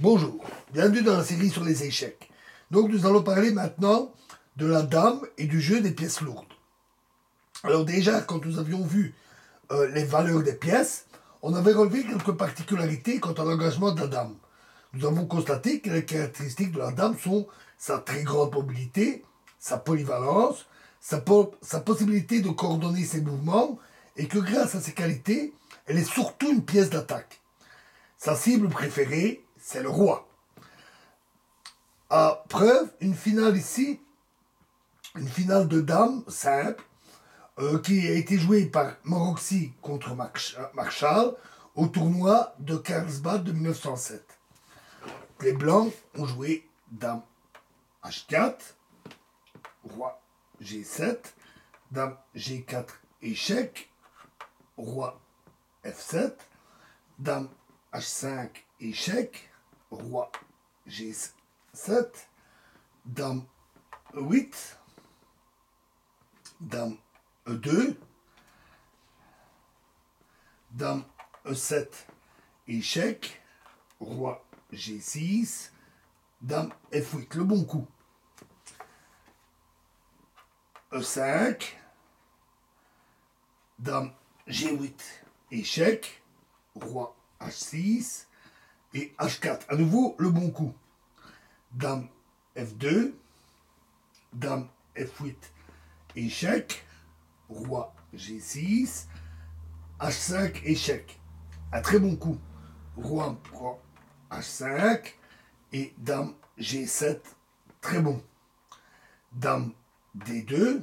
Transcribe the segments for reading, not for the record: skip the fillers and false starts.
Bonjour, bienvenue dans la série sur les échecs. Donc nous allons parler maintenant de la dame et du jeu des pièces lourdes. Alors déjà, quand nous avions vu les valeurs des pièces, on avait relevé quelques particularités quant à l'engagement de la dame. Nous avons constaté que les caractéristiques de la dame sont sa très grande mobilité, sa polyvalence, sa possibilité de coordonner ses mouvements, et que grâce à ces qualités, elle est surtout une pièce d'attaque. Sa cible préférée, c'est le roi. À preuve, une finale ici, une finale de dames simple, qui a été jouée par Maroczy contre Marshall au tournoi de Carlsbad de 1907. Les blancs ont joué dame H4, roi G7, dame G4 échec, roi F7, dame H5 échec, roi G7, dame E8, dame E2, dame E7 échec, roi G6, dame F8, le bon coup. E5, dame G8 échec, roi H6 et H4. À nouveau, le bon coup. Dame F2, dame F8 échec, roi G6, H5 échec. Un très bon coup. Roi prend H5 et dame G7, très bon. Dame D2,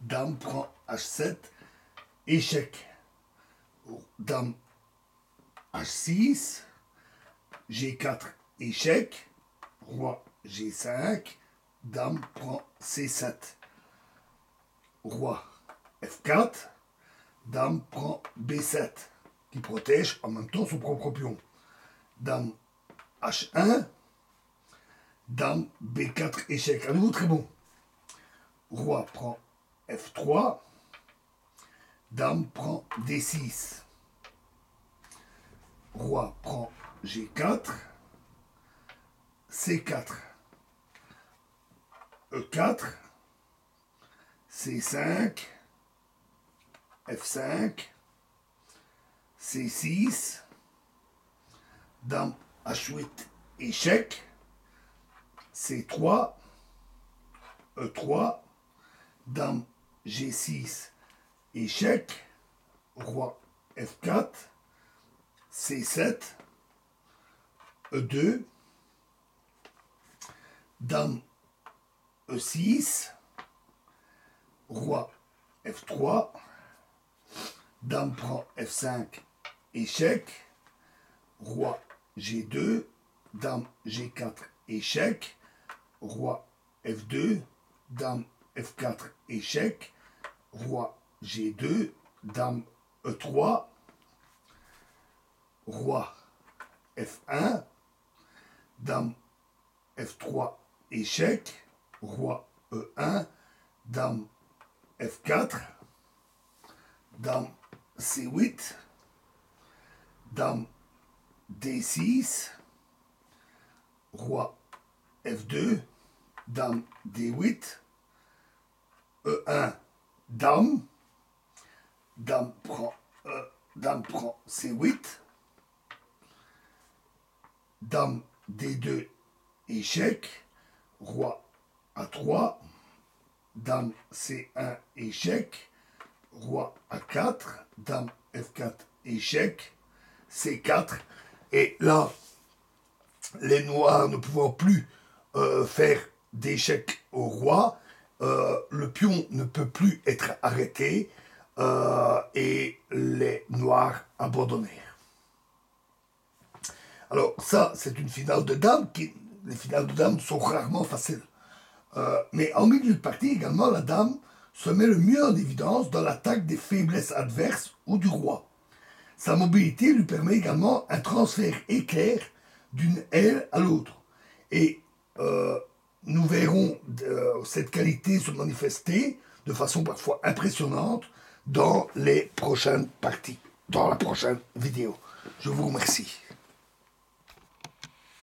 dame prend H7, échec. Dame H6, G4 échec, roi G5, dame prend C7, roi F4, dame prend B7, qui protège en même temps son propre pion. Dame H1, dame B4 échec, à nouveau très bon. Roi prend F3, dame prend D6, roi prend G4, C4, E4, C5, F5, C6, dame H8 échec, C3, E3, dame G6 échec, roi F4, C7, E2, dame E6, roi F3, dame prend F5, échec, roi G2, dame G4 échec, roi F2, dame F4 échec, roi G2, dame E3, roi F1, dame F3 échec, roi E1, dame F4, dame C8, dame D6, roi F2, dame D8, E1, dame, dame prend C8, dame D2 échec, roi A3, dame C1 échec, roi A4, dame F4 échec, C4. Et là, les noirs ne pouvant plus faire d'échec au roi, le pion ne peut plus être arrêté et les noirs abandonnèrent. Alors ça, c'est une finale de dames. Les finales de dames sont rarement faciles. Mais en milieu de partie également, la dame se met le mieux en évidence dans l'attaque des faiblesses adverses ou du roi. Sa mobilité lui permet également un transfert éclair d'une aile à l'autre. Et nous verrons cette qualité se manifester de façon parfois impressionnante dans les prochaines parties, dans la prochaine vidéo. Je vous remercie.